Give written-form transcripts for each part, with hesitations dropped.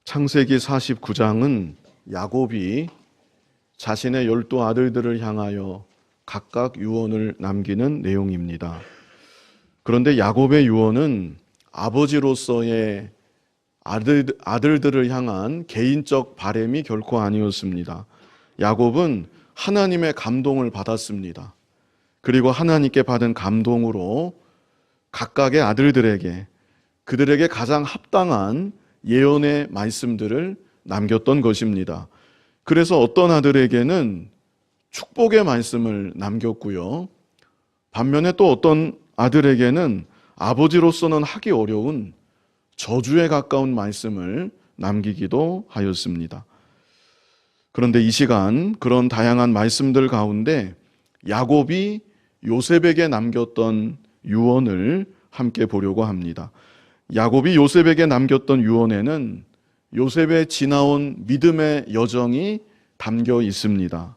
창세기 49장은 야곱이 자신의 12아들들을 향하여 각각 유언을 남기는 내용입니다. 그런데 야곱의 유언은 아버지로서의 아들들을 향한 개인적 바람이 결코 아니었습니다. 야곱은 하나님의 감동을 받았습니다. 그리고 하나님께 받은 감동으로 각각의 아들들에게 그들에게 가장 합당한 예언의 말씀들을 남겼던 것입니다. 그래서 어떤 아들에게는 축복의 말씀을 남겼고요. 반면에 또 어떤 아들에게는 아버지로서는 하기 어려운 저주에 가까운 말씀을 남기기도 하였습니다. 그런데 이 시간 그런 다양한 말씀들 가운데 야곱이 요셉에게 남겼던 유언을 함께 보려고 합니다. 야곱이 요셉에게 남겼던 유언에는 요셉의 지나온 믿음의 여정이 담겨 있습니다.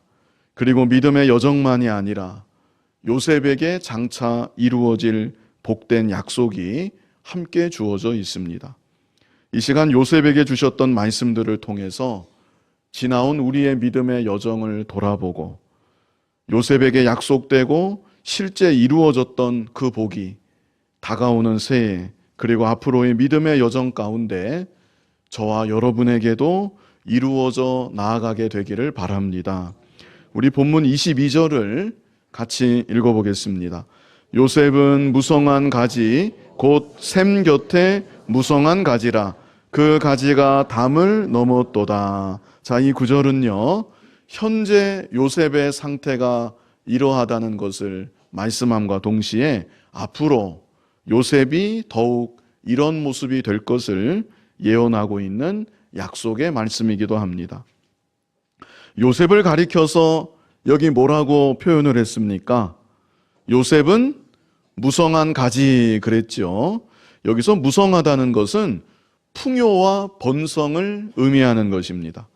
그리고 믿음의 여정만이 아니라 요셉에게 장차 이루어질 복된 약속이 함께 주어져 있습니다. 이 시간 요셉에게 주셨던 말씀들을 통해서 지나온 우리의 믿음의 여정을 돌아보고 요셉에게 약속되고 실제 이루어졌던 그 복이 다가오는 새해 그리고 앞으로의 믿음의 여정 가운데 저와 여러분에게도 이루어져 나아가게 되기를 바랍니다. 우리 본문 22절을 같이 읽어보겠습니다. 요셉은 무성한 가지 곧 샘 곁에 무성한 가지라 그 가지가 담을 넘었도다. 자, 이 구절은요 현재 요셉의 상태가 이러하다는 것을 말씀함과 동시에 앞으로 요셉이 더욱 이런 모습이 될 것을 예언하고 있는 약속의 말씀이기도 합니다. 요셉을 가리켜서 여기 뭐라고 표현을 했습니까? 요셉은 무성한 가지 그랬죠. 여기서 무성하다는 것은 풍요와 번성을 의미하는 것입니다.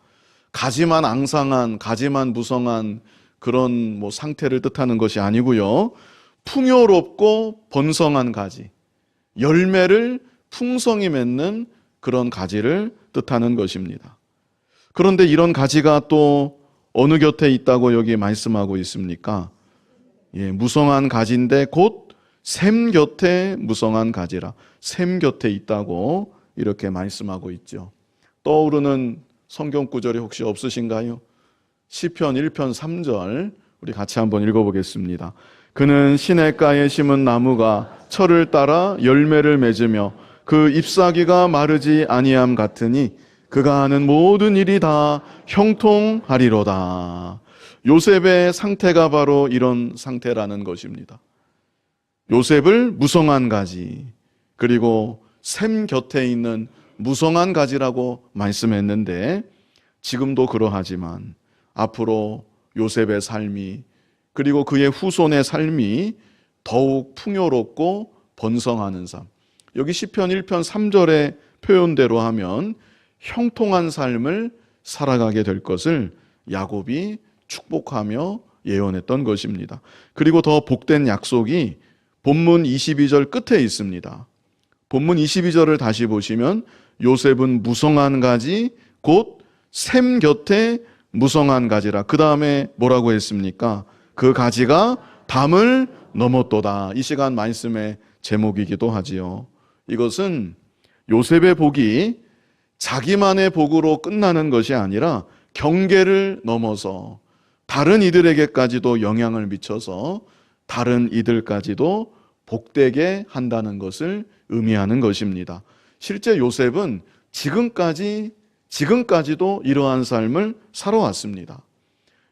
가지만 앙상한, 가지만 무성한 그런 상태를 뜻하는 것이 아니고요. 풍요롭고 번성한 가지, 열매를 풍성히 맺는 그런 가지를 뜻하는 것입니다. 그런데 이런 가지가 또 어느 곁에 있다고 여기 말씀하고 있습니까? 무성한 가지인데 곧 샘 곁에 무성한 가지라. 샘 곁에 있다고 이렇게 말씀하고 있죠. 떠오르는 성경 구절이 혹시 없으신가요? 시편 1편 3절 우리 같이 한번 읽어보겠습니다. 그는 시냇가에 심은 나무가 철을 따라 열매를 맺으며 그 잎사귀가 마르지 아니함 같으니 그가 하는 모든 일이 다 형통하리로다. 요셉의 상태가 바로 이런 상태라는 것입니다. 요셉을 무성한 가지 그리고 샘 곁에 있는 무성한 가지라고 말씀했는데 지금도 그러하지만 앞으로 요셉의 삶이 그리고 그의 후손의 삶이 더욱 풍요롭고 번성하는 삶. 여기 시편 1편 3절의 표현대로 하면 형통한 삶을 살아가게 될 것을 야곱이 축복하며 예언했던 것입니다. 그리고 더 복된 약속이 본문 22절 끝에 있습니다. 본문 22절을 다시 보시면 요셉은 무성한 가지 곧 샘 곁에 무성한 가지라. 그 다음에 뭐라고 했습니까? 그 가지가 담을 넘었도다. 이 시간 말씀의 제목이기도 하지요. 이것은 요셉의 복이 자기만의 복으로 끝나는 것이 아니라 경계를 넘어서 다른 이들에게까지도 영향을 미쳐서 다른 이들까지도 복되게 한다는 것을 의미하는 것입니다. 실제 요셉은 지금까지도 이러한 삶을 살아왔습니다.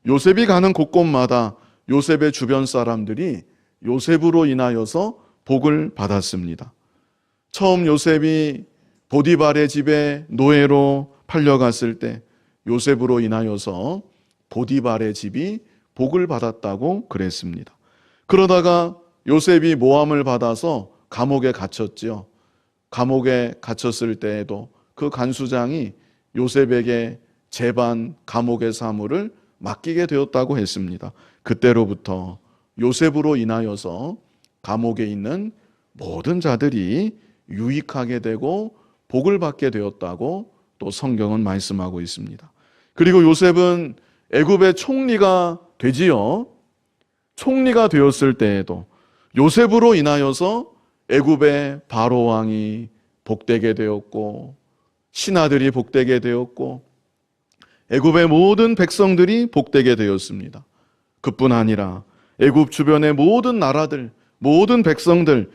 요셉이 가는 곳곳마다 요셉의 주변 사람들이 요셉으로 인하여서 복을 받았습니다. 처음 요셉이 보디발의 집에 노예로 팔려갔을 때 요셉으로 인하여서 보디발의 집이 복을 받았다고 그랬습니다. 그러다가 요셉이 모함을 받아서 감옥에 갇혔지요. 감옥에 갇혔을 때에도 그 간수장이 요셉에게 제반 감옥의 사물을 맡기게 되었다고 했습니다. 그때로부터 요셉으로 인하여서 감옥에 있는 모든 자들이 유익하게 되고 복을 받게 되었다고 또 성경은 말씀하고 있습니다. 그리고 요셉은 애굽의 총리가 되지요. 총리가 되었을 때에도 요셉으로 인하여서 애굽의 바로 왕이 복되게 되었고, 신하들이 복되게 되었고, 애굽의 모든 백성들이 복되게 되었습니다. 그뿐 아니라 애굽 주변의 모든 나라들, 모든 백성들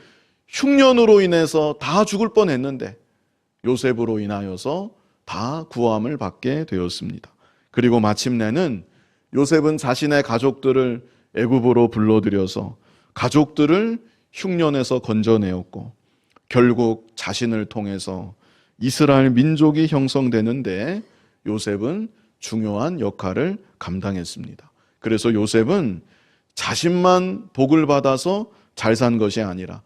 흉년으로 인해서 다 죽을 뻔했는데 요셉으로 인하여서 다 구함을 받게 되었습니다. 그리고 마침내는 요셉은 자신의 가족들을 애굽으로 불러들여서 가족들을 흉년에서 건져내었고, 결국 자신을 통해서 이스라엘 민족이 형성되는데 요셉은 중요한 역할을 감당했습니다. 그래서 요셉은 자신만 복을 받아서 잘 산 것이 아니라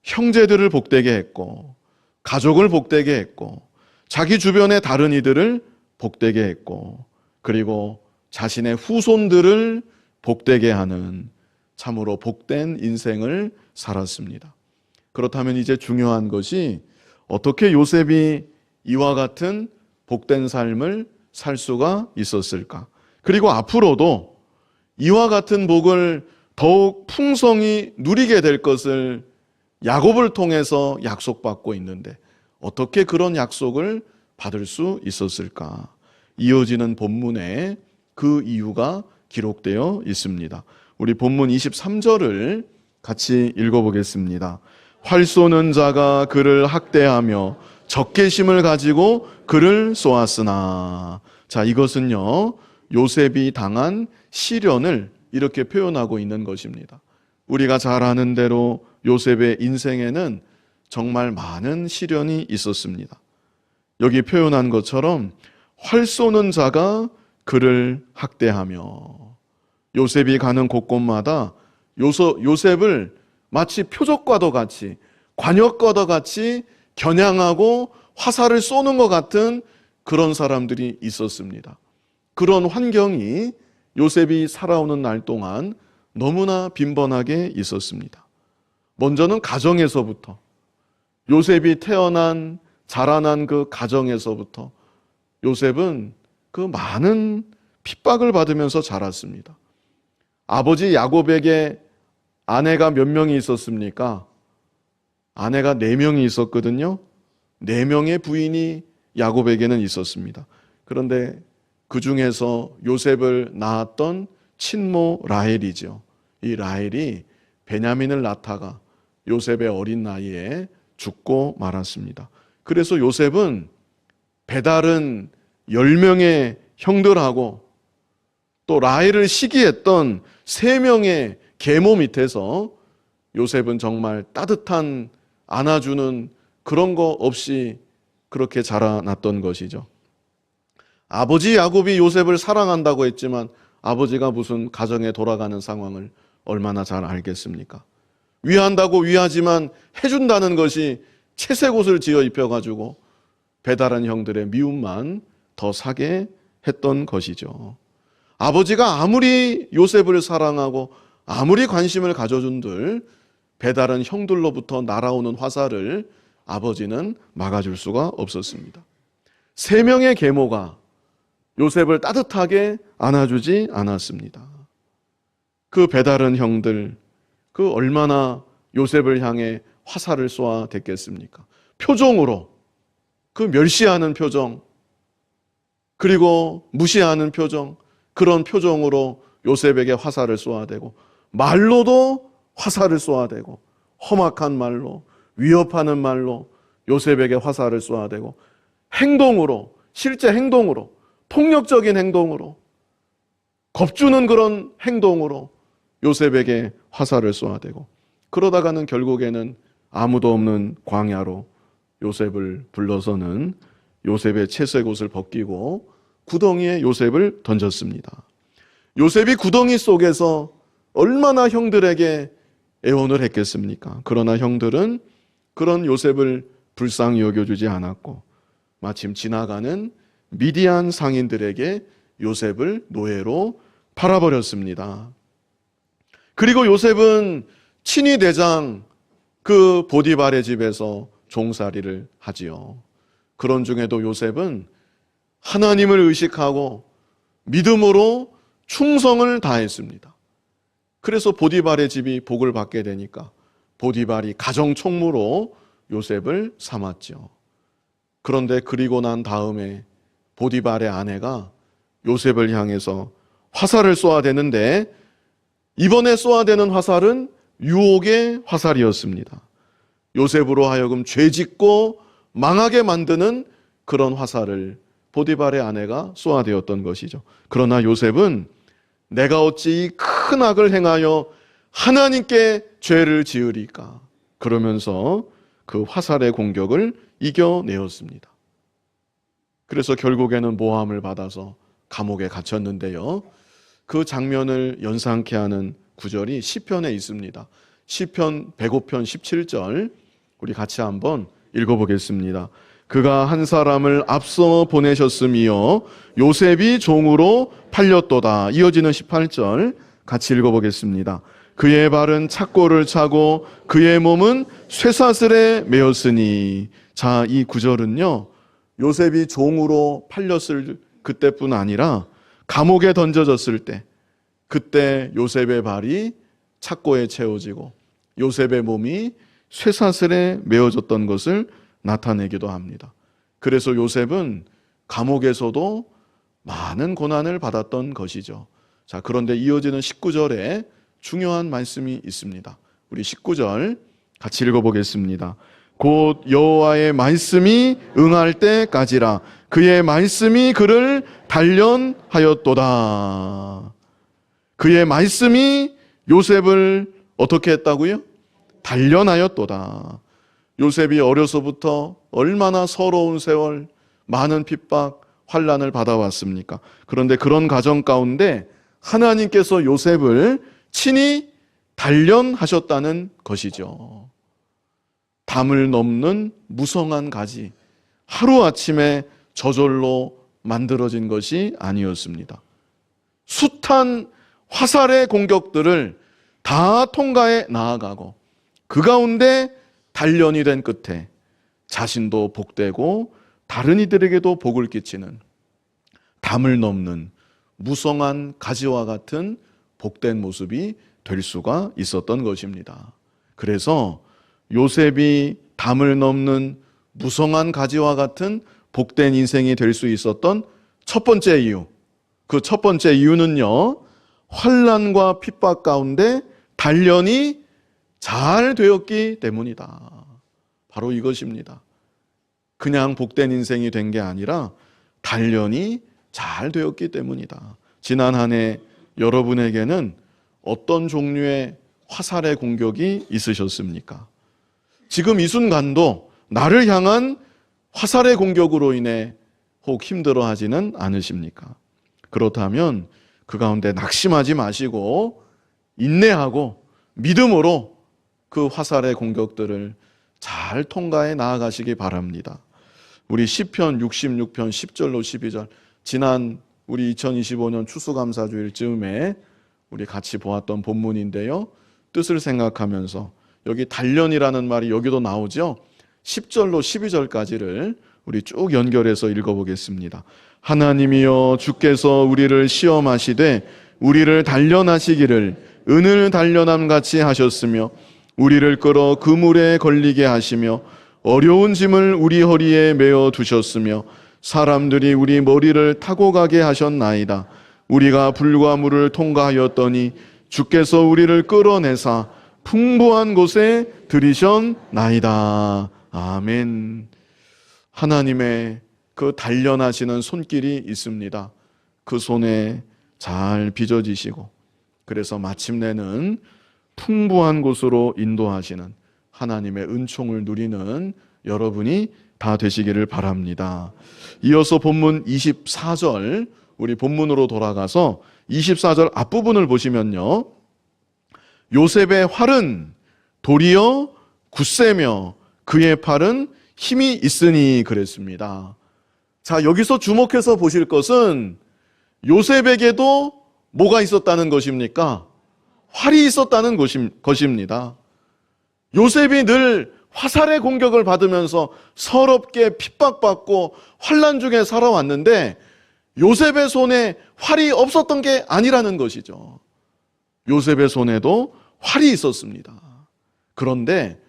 형제들을 복되게 했고, 가족을 복되게 했고, 자기 주변의 다른 이들을 복되게 했고, 그리고 자신의 후손들을 복되게 하는 참으로 복된 인생을 살았습니다. 그렇다면 이제 중요한 것이 어떻게 요셉이 이와 같은 복된 삶을 살 수가 있었을까? 그리고 앞으로도 이와 같은 복을 더욱 풍성히 누리게 될 것을 야곱을 통해서 약속받고 있는데 어떻게 그런 약속을 받을 수 있었을까? 이어지는 본문에 그 이유가 기록되어 있습니다. 우리 본문 23절을 같이 읽어보겠습니다. 활 쏘는 자가 그를 학대하며 적개심을 가지고 그를 쏘았으나. 자, 이것은요, 요셉이 당한 시련을 이렇게 표현하고 있는 것입니다. 우리가 잘 아는 대로 요셉의 인생에는 정말 많은 시련이 있었습니다. 여기 표현한 것처럼 활 쏘는 자가 그를 학대하며, 요셉이 가는 곳곳마다 요셉을 마치 표적과도 같이, 관역과도 같이 겨냥하고 화살을 쏘는 것 같은 그런 사람들이 있었습니다. 그런 환경이 요셉이 살아오는 날 동안 너무나 빈번하게 있었습니다. 먼저는 가정에서부터, 요셉이 태어난, 자라난 그 가정에서부터 요셉은 그 많은 핍박을 받으면서 자랐습니다. 아버지 야곱에게 아내가 몇 명이 있었습니까? 아내가 4명이 있었거든요. 4명의 부인이 야곱에게는 있었습니다. 그런데 그 중에서 요셉을 낳았던 친모 라헬이죠. 이 라헬이 베냐민을 낳다가 요셉의 어린 나이에 죽고 말았습니다. 그래서 요셉은 배다른 10명의 형들하고 또 라헬을 시기했던 3명의 계모 밑에서 요셉은 정말 따뜻한 안아주는 그런 거 없이 그렇게 자라났던 것이죠. 아버지 야곱이 요셉을 사랑한다고 했지만 아버지가 무슨 가정에 돌아가는 상황을 얼마나 잘 알겠습니까? 위한다고 위하지만 해준다는 것이 채색 옷을 지어 입혀가지고 배다른 형들의 미움만 더 사게 했던 것이죠. 아버지가 아무리 요셉을 사랑하고 아무리 관심을 가져준들 배다른 형들로부터 날아오는 화살을 아버지는 막아줄 수가 없었습니다. 3명의 계모가 요셉을 따뜻하게 안아주지 않았습니다. 그 배다른 형들, 그 얼마나 요셉을 향해 화살을 쏘아댔겠습니까? 표정으로, 그 멸시하는 표정, 그리고 무시하는 표정, 그런 표정으로 요셉에게 화살을 쏘아대고, 말로도 화살을 쏘아대고, 험악한 말로, 위협하는 말로 요셉에게 화살을 쏘아대고, 행동으로, 실제 행동으로, 폭력적인 행동으로, 겁주는 그런 행동으로 요셉에게 화살을 쏘아대고, 그러다가는 결국에는 아무도 없는 광야로 요셉을 불러서는 요셉의 채색 옷을 벗기고 구덩이에 요셉을 던졌습니다. 요셉이 구덩이 속에서 얼마나 형들에게 애원을 했겠습니까? 그러나 형들은 그런 요셉을 불쌍히 여겨주지 않았고 마침 지나가는 미디안 상인들에게 요셉을 노예로 팔아버렸습니다. 그리고 요셉은 친위 대장 그 보디발의 집에서 종살이를 하지요. 그런 중에도 요셉은 하나님을 의식하고 믿음으로 충성을 다했습니다. 그래서 보디발의 집이 복을 받게 되니까 보디발이 가정총무로 요셉을 삼았죠. 그런데 그리고 난 다음에 보디발의 아내가 요셉을 향해서 화살을 쏘아대는데 이번에 쏘아대는 화살은 유혹의 화살이었습니다. 요셉으로 하여금 죄짓고 망하게 만드는 그런 화살을 보디발의 아내가 쏘아대었던 것이죠. 그러나 요셉은 내가 어찌 이 큰 악을 행하여 하나님께 죄를 지으리까? 그러면서 그 화살의 공격을 이겨내었습니다. 그래서 결국에는 모함을 받아서 감옥에 갇혔는데요. 그 장면을 연상케 하는 구절이 시편에 있습니다. 시편 105편 17절 우리 같이 한번 읽어보겠습니다. 그가 한 사람을 앞서 보내셨으며 요셉이 종으로 팔렸도다. 이어지는 18절 같이 읽어보겠습니다. 그의 발은 착고를 차고 그의 몸은 쇠사슬에 매였으니. 자, 이 구절은요, 요셉이 종으로 팔렸을 그때뿐 아니라 감옥에 던져졌을 때, 그때 요셉의 발이 착고에 채워지고 요셉의 몸이 쇠사슬에 매어졌던 것을 나타내기도 합니다. 그래서 요셉은 감옥에서도 많은 고난을 받았던 것이죠. 자, 그런데 이어지는 19절에 중요한 말씀이 있습니다. 우리 19절 같이 읽어보겠습니다. 곧 여호와의 말씀이 응할 때까지라 그의 말씀이 그를 단련하였도다. 그의 말씀이 요셉을 어떻게 했다고요? 단련하였도다. 요셉이 어려서부터 얼마나 서러운 세월, 많은 핍박, 환난을 받아왔습니까? 그런데 그런 가정 가운데 하나님께서 요셉을 친히 단련하셨다는 것이죠. 담을 넘는 무성한 가지, 하루아침에 저절로 만들어진 것이 아니었습니다. 숱한 화살의 공격들을 다 통과해 나아가고 그 가운데 단련이 된 끝에 자신도 복되고 다른 이들에게도 복을 끼치는 담을 넘는 무성한 가지와 같은 복된 모습이 될 수가 있었던 것입니다. 그래서 요셉이 담을 넘는 무성한 가지와 같은 복된 인생이 될 수 있었던 첫 번째 이유, 그 첫 번째 이유는요, 환난과 핍박 가운데 단련이 잘 되었기 때문이다. 바로 이것입니다. 그냥 복된 인생이 된 게 아니라 단련이 잘 되었기 때문이다. 지난 한 해 여러분에게는 어떤 종류의 화살의 공격이 있으셨습니까? 지금 이 순간도 나를 향한 화살의 공격으로 인해 혹 힘들어하지는 않으십니까? 그렇다면 그 가운데 낙심하지 마시고 인내하고 믿음으로 그 화살의 공격들을 잘 통과해 나아가시기 바랍니다. 우리 시편 66편 10절로 12절, 지난 우리 2025년 추수감사주일 즈음에 우리 같이 보았던 본문인데요. 뜻을 생각하면서 여기 단련이라는 말이 여기도 나오죠. 10절로 12절까지를 우리 쭉 연결해서 읽어보겠습니다. 하나님이여 주께서 우리를 시험하시되 우리를 단련하시기를 은을 단련함 같이 하셨으며 우리를 끌어 그물에 걸리게 하시며 어려운 짐을 우리 허리에 메어 두셨으며 사람들이 우리 머리를 타고 가게 하셨나이다. 우리가 불과 물을 통과하였더니 주께서 우리를 끌어내사 풍부한 곳에 들이셨나이다. 아멘. 하나님의 그 단련하시는 손길이 있습니다. 그 손에 잘 빚어지시고 그래서 마침내는 풍부한 곳으로 인도하시는 하나님의 은총을 누리는 여러분이 다 되시기를 바랍니다. 이어서 본문 24절, 우리 본문으로 돌아가서 24절 앞부분을 보시면요, 요셉의 활은 도리어 굳세며 그의 팔은 힘이 있으니 그랬습니다. 자, 여기서 주목해서 보실 것은 요셉에게도 뭐가 있었다는 것입니까? 활이 있었다는 것입니다. 요셉이 늘 화살의 공격을 받으면서 서럽게 핍박받고 환난 중에 살아왔는데 요셉의 손에 활이 없었던 게 아니라는 것이죠. 요셉의 손에도 활이 있었습니다. 그런데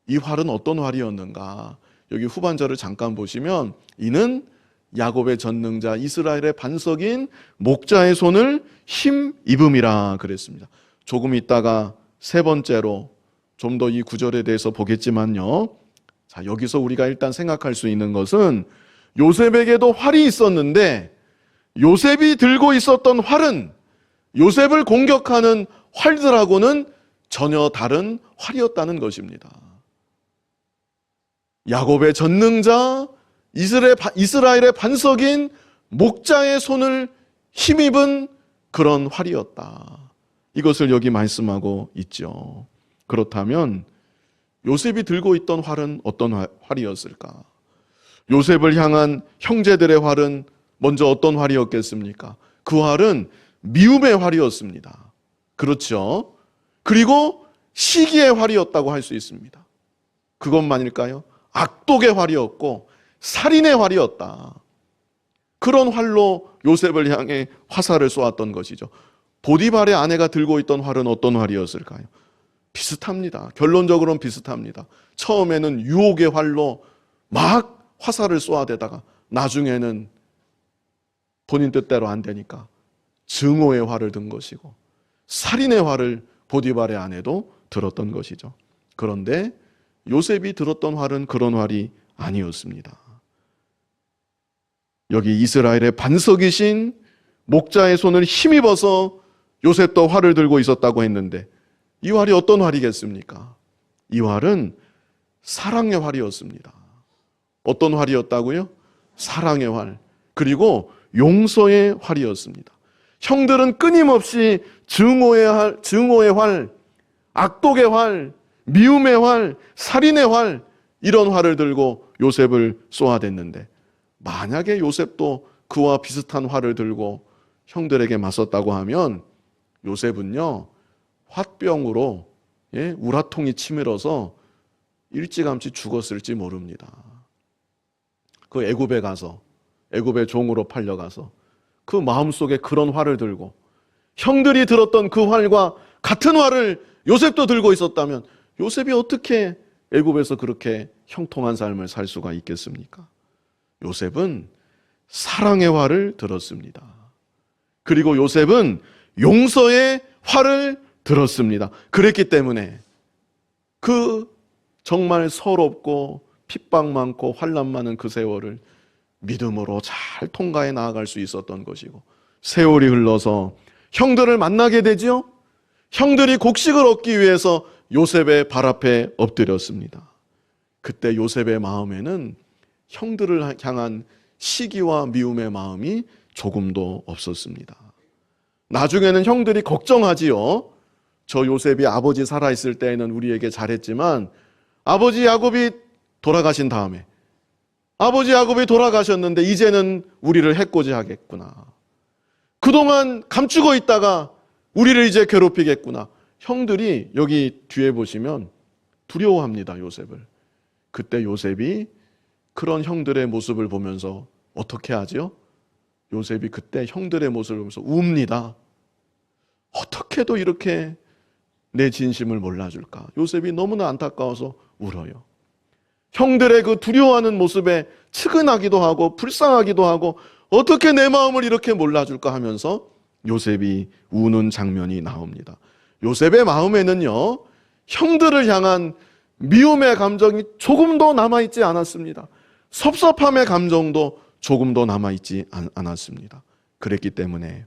이 활은 어떤 활이었는가? 여기 후반절을 잠깐 보시면 이는 야곱의 전능자 이스라엘의 반석인 목자의 손을 힘입음이라 그랬습니다. 조금 있다가 세 번째로 좀 더 이 구절에 대해서 보겠지만요. 자, 여기서 우리가 일단 생각할 수 있는 것은 요셉에게도 활이 있었는데 요셉이 들고 있었던 활은 요셉을 공격하는 활들하고는 전혀 다른 활이었다는 것입니다. 야곱의 전능자 이스라엘의 반석인 목자의 손을 힘입은 그런 활이었다. 이것을 여기 말씀하고 있죠. 그렇다면 요셉이 들고 있던 활은 어떤 활이었을까? 요셉을 향한 형제들의 활은 먼저 어떤 활이었겠습니까? 그 활은 미움의 활이었습니다. 그렇죠? 그리고 시기의 활이었다고 할 수 있습니다. 그것만일까요? 악독의 활이었고 살인의 활이었다. 그런 활로 요셉을 향해 화살을 쏘았던 것이죠. 보디발의 아내가 들고 있던 활은 어떤 활이었을까요? 비슷합니다. 결론적으로는 비슷합니다. 처음에는 유혹의 활로 막 화살을 쏘아대다가 나중에는 본인 뜻대로 안 되니까 증오의 활을 든 것이고 살인의 활을 보디발의 아내도 들었던 것이죠. 그런데 요셉이 들었던 활은 그런 활이 아니었습니다. 여기 이스라엘의 반석이신 목자의 손을 힘입어서 요셉도 활을 들고 있었다고 했는데 이 활이 어떤 활이겠습니까? 이 활은 사랑의 활이었습니다. 어떤 활이었다고요? 사랑의 활, 그리고 용서의 활이었습니다. 형들은 끊임없이 증오의 활, 악독의 활, 미움의 활, 살인의 활, 이런 활을 들고 요셉을 쏘아댔는데 만약에 요셉도 그와 비슷한 활을 들고 형들에게 맞섰다고 하면 요셉은요 화병으로 우라통이 치밀어서 일찌감치 죽었을지 모릅니다. 그 애굽에 가서 애굽의 종으로 팔려가서 그 마음속에 그런 활을 들고 형들이 들었던 그 활과 같은 활을 요셉도 들고 있었다면 요셉이 어떻게 애굽에서 그렇게 형통한 삶을 살 수가 있겠습니까? 요셉은 사랑의 활을 들었습니다. 그리고 요셉은 용서의 활을 들었습니다. 그랬기 때문에 그 정말 서럽고 핍박 많고 환난 많은 그 세월을 믿음으로 잘 통과해 나아갈 수 있었던 것이고 세월이 흘러서 형들을 만나게 되죠. 형들이 곡식을 얻기 위해서 요셉의 발 앞에 엎드렸습니다. 그때 요셉의 마음에는 형들을 향한 시기와 미움의 마음이 조금도 없었습니다. 나중에는 형들이 걱정하지요. 저 요셉이 아버지 살아있을 때에는 우리에게 잘했지만 아버지 야곱이 돌아가신 다음에 아버지 야곱이 돌아가셨는데 이제는 우리를 해코지하겠구나. 그동안 감추고 있다가 우리를 이제 괴롭히겠구나. 형들이 여기 뒤에 보시면 두려워합니다. 요셉을. 그때 요셉이 그런 형들의 모습을 보면서 어떻게 하죠? 요셉이 그때 형들의 모습을 보면서 웁니다. 어떻게도 이렇게 내 진심을 몰라줄까? 요셉이 너무나 안타까워서 울어요. 형들의 그 두려워하는 모습에 측은하기도 하고 불쌍하기도 하고 어떻게 내 마음을 이렇게 몰라줄까 하면서 요셉이 우는 장면이 나옵니다. 요셉의 마음에는요, 형들을 향한 미움의 감정이 조금도 남아있지 않았습니다. 섭섭함의 감정도 조금도 남아있지 않았습니다. 그랬기 때문에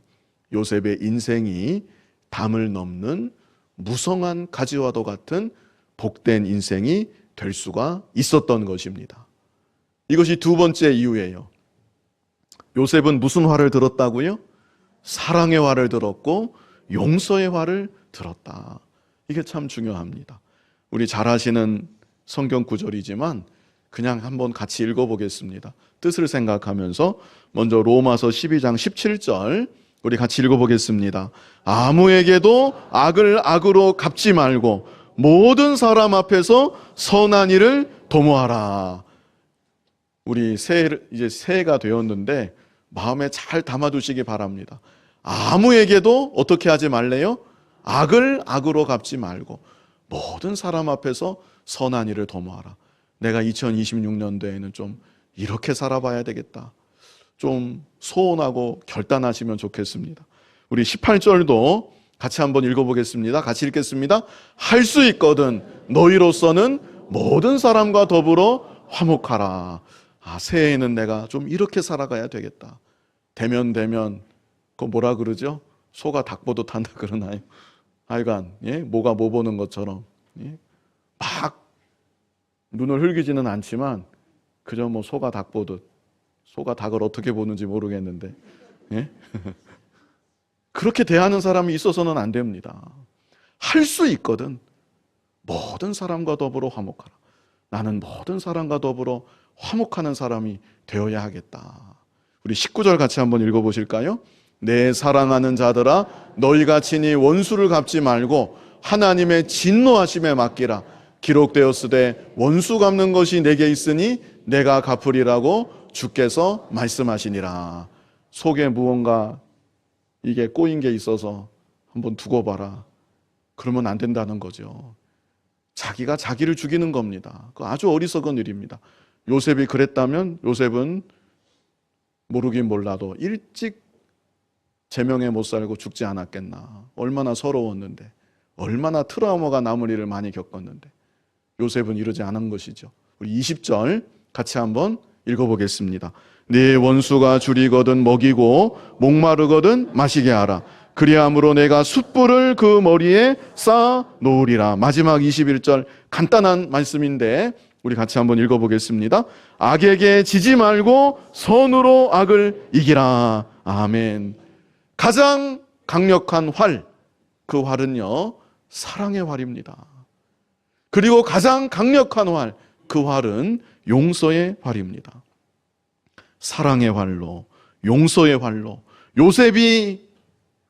요셉의 인생이 담을 넘는 무성한 가지와도 같은 복된 인생이 될 수가 있었던 것입니다. 이것이 두 번째 이유예요. 요셉은 무슨 화를 들었다고요? 사랑의 화를 들었고 용서의 화를 들었다. 이게 참 중요합니다. 우리 잘 아시는 성경 구절이지만 그냥 한번 같이 읽어보겠습니다. 뜻을 생각하면서 먼저 로마서 12장 17절 우리 같이 읽어보겠습니다. 아무에게도 악을 악으로 갚지 말고 모든 사람 앞에서 선한 일을 도모하라. 우리 이제 새해가 되었는데 마음에 잘 담아두시기 바랍니다. 아무에게도 어떻게 하지 말래요? 악을 악으로 갚지 말고 모든 사람 앞에서 선한 일을 도모하라. 내가 2026년도에는 좀 이렇게 살아봐야 되겠다. 좀 소원하고 결단하시면 좋겠습니다. 우리 18절도 같이 한번 읽어보겠습니다. 같이 읽겠습니다. 할 수 있거든 너희로서는 모든 사람과 더불어 화목하라. 새해에는 내가 좀 이렇게 살아가야 되겠다. 되면 그 뭐라 그러죠? 소가 닭 보듯 한다 그러나요? 하여간 뭐가 뭐 보는 것처럼 막 눈을 흘기지는 않지만 그저 뭐 소가 닭 보듯. 소가 닭을 어떻게 보는지 모르겠는데 그렇게 대하는 사람이 있어서는 안 됩니다. 할 수 있거든 모든 사람과 더불어 화목하라. 나는 모든 사람과 더불어 화목하는 사람이 되어야 하겠다. 우리 19절 같이 한번 읽어보실까요? 내 사랑하는 자들아 너희가 친히 원수를 갚지 말고 하나님의 진노하심에 맡기라. 기록되었으되 원수 갚는 것이 내게 있으니 내가 갚으리라고 주께서 말씀하시니라. 속에 무언가 이게 꼬인 게 있어서 한번 두고 봐라. 그러면 안 된다는 거죠. 자기가 자기를 죽이는 겁니다. 그 아주 어리석은 일입니다. 요셉이 그랬다면 요셉은 모르긴 몰라도 일찍 제명에 못 살고 죽지 않았겠나. 얼마나 서러웠는데, 얼마나 트라우마가 남을 일을 많이 겪었는데 요셉은 이러지 않은 것이죠. 우리 20절 같이 한번 읽어보겠습니다. 네 원수가 줄이거든 먹이고 목마르거든 마시게 하라. 그리함으로 내가 숯불을 그 머리에 쌓아 놓으리라. 마지막 21절 간단한 말씀인데 우리 같이 한번 읽어보겠습니다. 악에게 지지 말고 선으로 악을 이기라. 아멘. 가장 강력한 활, 그 활은요 사랑의 활입니다. 그리고 가장 강력한 활, 그 활은 용서의 활입니다. 사랑의 활로, 용서의 활로 요셉이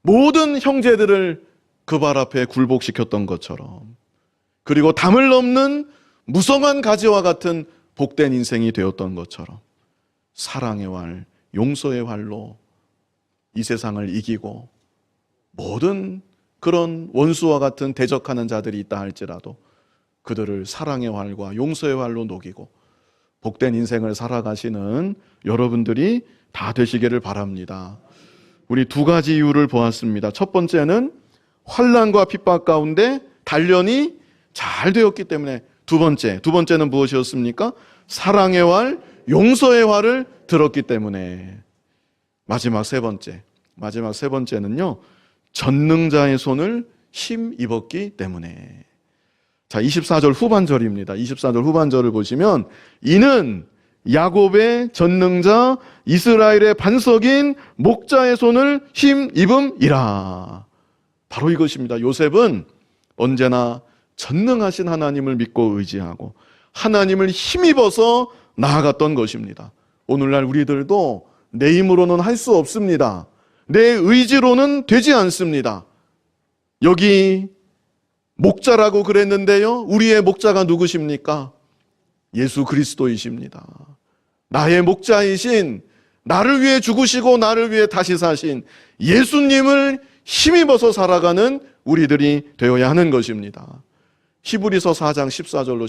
모든 형제들을 그 발 앞에 굴복시켰던 것처럼, 그리고 담을 넘는 무성한 가지와 같은 복된 인생이 되었던 것처럼 사랑의 활, 용서의 활로 이 세상을 이기고 모든 그런 원수와 같은 대적하는 자들이 있다 할지라도 그들을 사랑의 활과 용서의 활로 녹이고 복된 인생을 살아가시는 여러분들이 다 되시기를 바랍니다. 우리 두 가지 이유를 보았습니다. 첫 번째는 환난과 핍박 가운데 단련이 잘 되었기 때문에 두 번째는 무엇이었습니까? 사랑의 활, 용서의 활을 들었기 때문에. 마지막 세 번째는요, 전능자의 손을 힘입었기 때문에. 자, 24절 후반절입니다. 24절 후반절을 보시면 이는 야곱의 전능자 이스라엘의 반석인 목자의 손을 힘입음이라. 바로 이것입니다. 요셉은 언제나 전능하신 하나님을 믿고 의지하고 하나님을 힘입어서 나아갔던 것입니다. 오늘날 우리들도 내 힘으로는 할 수 없습니다. 내 의지로는 되지 않습니다. 여기 목자라고 그랬는데요, 우리의 목자가 누구십니까? 예수 그리스도이십니다. 나의 목자이신, 나를 위해 죽으시고 나를 위해 다시 사신 예수님을 힘입어서 살아가는 우리들이 되어야 하는 것입니다. 히브리서 4장 14절로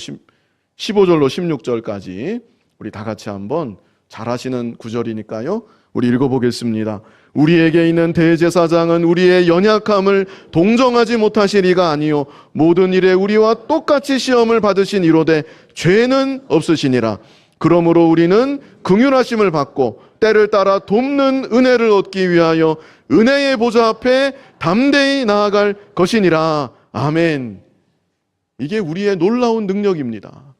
15절로 16절까지 우리 다 같이 한번 잘 아시는 구절이니까요, 우리 읽어보겠습니다. 우리에게 있는 대제사장은 우리의 연약함을 동정하지 못하시리가 아니요 모든 일에 우리와 똑같이 시험을 받으신 이로되 죄는 없으시니라. 그러므로 우리는 긍휼하심을 받고 때를 따라 돕는 은혜를 얻기 위하여 은혜의 보좌 앞에 담대히 나아갈 것이니라. 아멘. 이게 우리의 놀라운 능력입니다.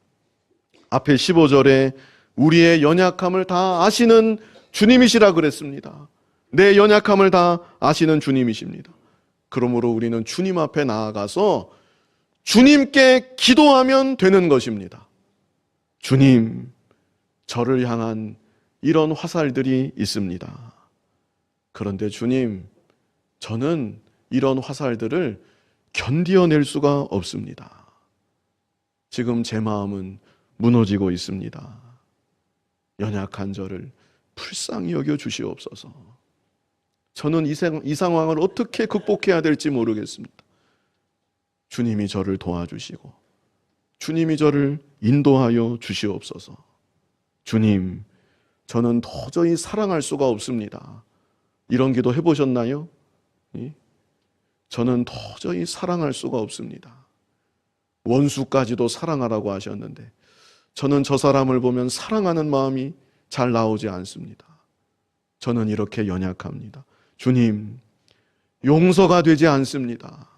앞에 15절에 우리의 연약함을 다 아시는 주님이시라 그랬습니다. 내 연약함을 다 아시는 주님이십니다. 그러므로 우리는 주님 앞에 나아가서 주님께 기도하면 되는 것입니다. 주님, 저를 향한 이런 화살들이 있습니다. 그런데 주님, 저는 이런 화살들을 견디어낼 수가 없습니다. 지금 제 마음은 무너지고 있습니다. 연약한 저를 불쌍히 여겨 주시옵소서. 저는 이 상황을 어떻게 극복해야 될지 모르겠습니다. 주님이 저를 도와주시고 주님이 저를 인도하여 주시옵소서. 주님, 저는 도저히 사랑할 수가 없습니다. 이런 기도 해보셨나요? 저는 도저히 사랑할 수가 없습니다. 원수까지도 사랑하라고 하셨는데 저는 저 사람을 보면 사랑하는 마음이 잘 나오지 않습니다. 저는 이렇게 연약합니다. 주님, 용서가 되지 않습니다.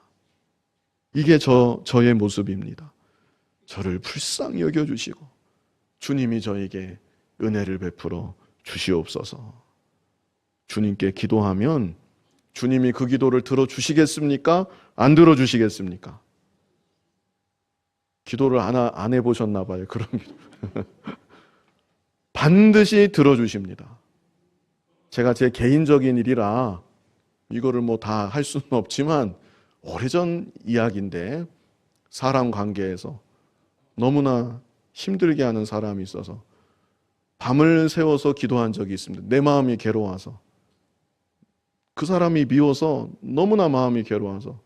이게 저의 모습입니다. 저를 불쌍히 여겨주시고 주님이 저에게 은혜를 베풀어 주시옵소서. 주님께 기도하면 주님이 그 기도를 들어주시겠습니까? 안 들어주시겠습니까? 기도를 안 해보셨나 봐요. 그런 기도. 반드시 들어주십니다. 제가 제 개인적인 일이라 이거를 뭐 다 할 수는 없지만 오래전 이야기인데 사람 관계에서 너무나 힘들게 하는 사람이 있어서 밤을 새워서 기도한 적이 있습니다. 내 마음이 괴로워서. 그 사람이 미워서 너무나 마음이 괴로워서.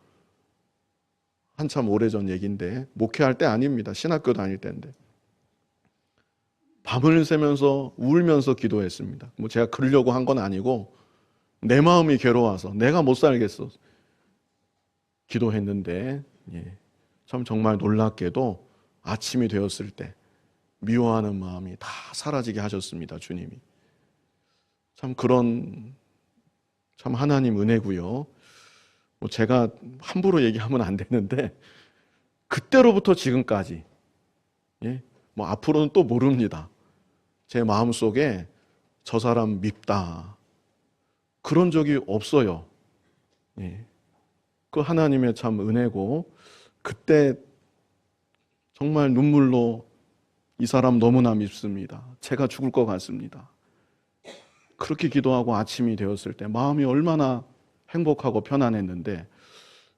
한참 오래전 얘기인데 목회할 때 아닙니다. 신학교 다닐 때인데 밤을 새면서 울면서 기도했습니다. 뭐 제가 그러려고 한 건 아니고 내 마음이 괴로워서 내가 못 살겠어 기도했는데 참 정말 놀랍게도 아침이 되었을 때 미워하는 마음이 다 사라지게 하셨습니다. 주님이. 참 그런 참 하나님 은혜고요. 뭐 제가 함부로 얘기하면 안 되는데 그때로부터 지금까지 뭐 앞으로는 또 모릅니다. 제 마음속에 저 사람 밉다 그런 적이 없어요. 그 하나님의 참 은혜고 그때 정말 눈물로 이 사람 너무나 밉습니다. 제가 죽을 것 같습니다. 그렇게 기도하고 아침이 되었을 때 마음이 얼마나 행복하고 편안했는데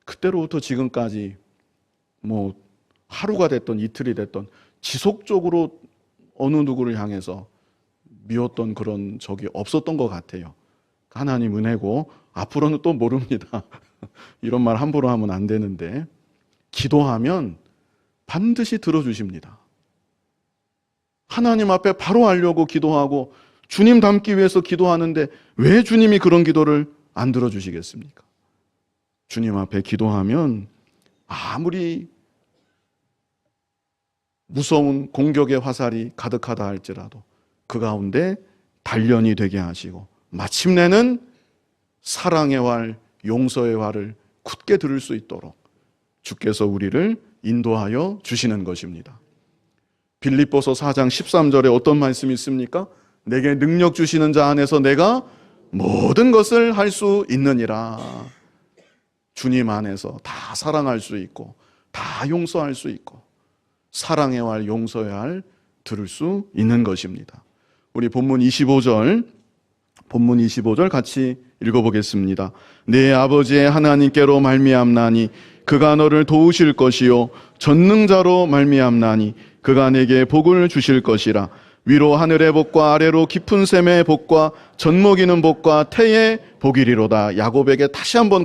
그때로부터 지금까지 뭐 하루가 됐던 이틀이 됐던 지속적으로 어느 누구를 향해서 미웠던 그런 적이 없었던 것 같아요. 하나님 은혜고 앞으로는 또 모릅니다. 이런 말 함부로 하면 안 되는데 기도하면 반드시 들어주십니다. 하나님 앞에 바로 하려고 기도하고 주님 닮기 위해서 기도하는데 왜 주님이 그런 기도를 안 들어주시겠습니까? 주님 앞에 기도하면 아무리 무서운 공격의 화살이 가득하다 할지라도 그 가운데 단련이 되게 하시고 마침내는 사랑의 활, 용서의 활을 굳게 들을 수 있도록 주께서 우리를 인도하여 주시는 것입니다. 빌립보서 4장 13절에 어떤 말씀이 있습니까? 내게 능력 주시는 자 안에서 내가 모든 것을 할 수 있느니라. 주님 안에서 다 사랑할 수 있고 다 용서할 수 있고 사랑의 활, 용서의 활 들을 수 있는 것입니다. 우리 본문 25절 같이 읽어보겠습니다. 내 아버지의 하나님께로 말미암나니 그가 너를 도우실 것이요 전능자로 말미암나니 그가 내게 복을 주실 것이라. 위로 하늘의 복과 아래로 깊은 샘의 복과 젖먹이는 복과 태의 복이리로다. 야곱이 다시 한번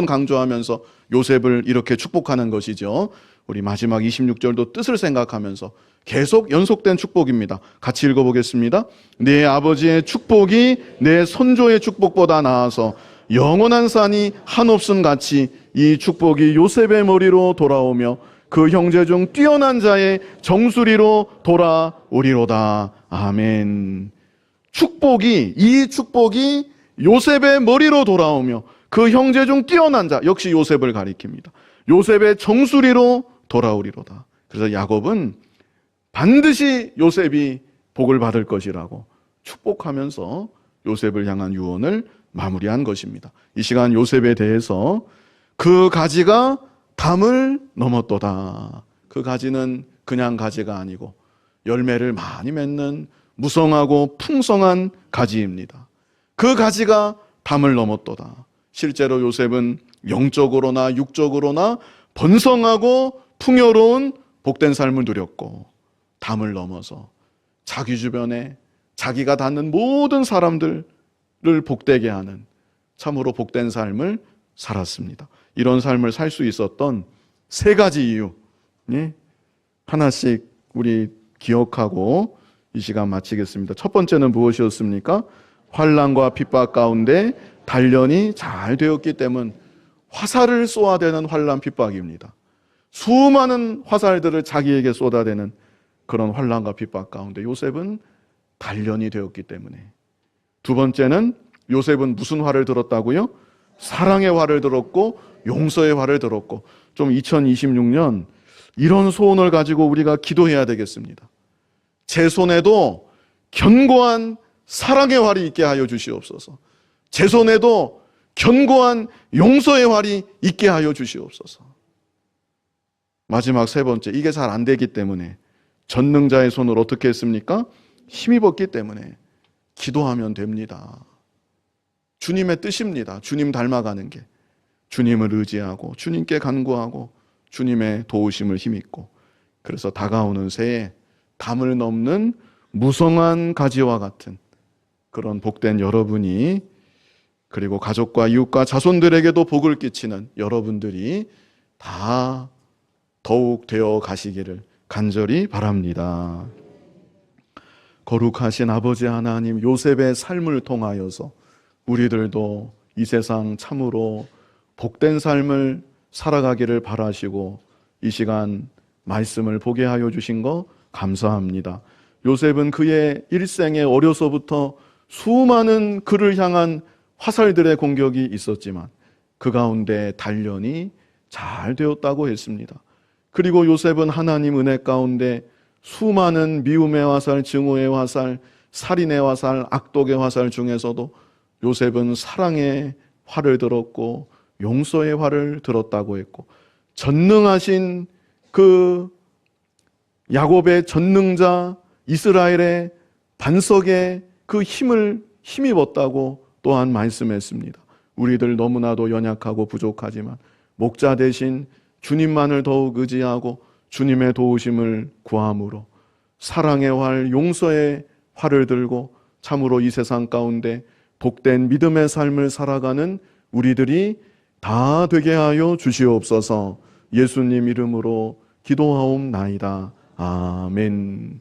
강조하면서 요셉을 이렇게 축복하는 것이죠. 우리 마지막 26절도 뜻을 생각하면서 계속 연속된 축복입니다. 같이 읽어보겠습니다. 내 아버지의 축복이 내 선조의 축복보다 나아서 영원한 산이 한없음 같이 이 축복이 요셉의 머리로 돌아오며 그 형제 중 뛰어난 자의 정수리로 돌아오리로다. 아멘. 이 축복이 요셉의 머리로 돌아오며 그 형제 중 뛰어난 자, 역시 요셉을 가리킵니다. 요셉의 정수리로 돌아오리로다. 그래서 야곱은 반드시 요셉이 복을 받을 것이라고 축복하면서 요셉을 향한 유언을 마무리한 것입니다. 이 시간 요셉에 대해서 그 가지가 담을 넘었도다. 그 가지는 그냥 가지가 아니고 열매를 많이 맺는 무성하고 풍성한 가지입니다. 그 가지가 담을 넘었도다. 실제로 요셉은 영적으로나 육적으로나 번성하고 풍요로운 복된 삶을 누렸고 담을 넘어서 자기 주변에 자기가 닿는 모든 사람들을 복되게 하는 참으로 복된 삶을 살았습니다. 이런 삶을 살 수 있었던 세 가지 이유 하나씩 우리 기억하고 이 시간 마치겠습니다. 첫 번째는 무엇이었습니까? 환난과 핍박 가운데 단련이 잘 되었기 때문 화살을 쏘아대는 환난 핍박입니다. 수많은 화살들을 자기에게 쏟아대는 그런 환난과 핍박 가운데 요셉은 단련이 되었기 때문에. 두 번째는 요셉은 무슨 화를 들었다고요? 사랑의 화를 들었고 용서의 화를 들었고, 좀 2026년 이런 소원을 가지고 우리가 기도해야 되겠습니다. 제 손에도 견고한 사랑의 활이 있게 하여 주시옵소서. 제 손에도 견고한 용서의 활이 있게 하여 주시옵소서. 마지막 세 번째, 이게 잘 안 되기 때문에 전능자의 손을 어떻게 했습니까? 힘입었기 때문에 기도하면 됩니다. 주님의 뜻입니다. 주님 닮아가는 게. 주님을 의지하고 주님께 간구하고 주님의 도우심을 힘입고, 그래서 다가오는 새해 담을 넘는 무성한 가지와 같은 그런 복된 여러분이, 그리고 가족과 이웃과 자손들에게도 복을 끼치는 여러분들이 다 더욱 되어 가시기를 간절히 바랍니다. 거룩하신 아버지 하나님, 요셉의 삶을 통하여서 우리들도 이 세상 참으로 복된 삶을 살아가기를 바라시고 이 시간 말씀을 보게 하여 주신 거 감사합니다. 요셉은 그의 일생에 어려서부터 수많은 그를 향한 화살들의 공격이 있었지만 그 가운데 단련이 잘 되었다고 했습니다. 그리고 요셉은 하나님 은혜 가운데 수많은 미움의 화살, 증오의 화살, 살인의 화살, 악독의 화살 중에서도 요셉은 사랑의 활을 들었고 용서의 활을 들었다고 했고, 전능하신 그 야곱의 전능자 이스라엘의 반석에 그 힘을 힘입었다고 또한 말씀했습니다. 우리들 너무나도 연약하고 부족하지만 목자 대신 주님만을 더욱 의지하고 주님의 도우심을 구함으로 사랑의 활, 용서의 활을 들고 참으로 이 세상 가운데 복된 믿음의 삶을 살아가는 우리들이 다 되게 하여 주시옵소서. 예수님 이름으로 기도하옵나이다. 아멘.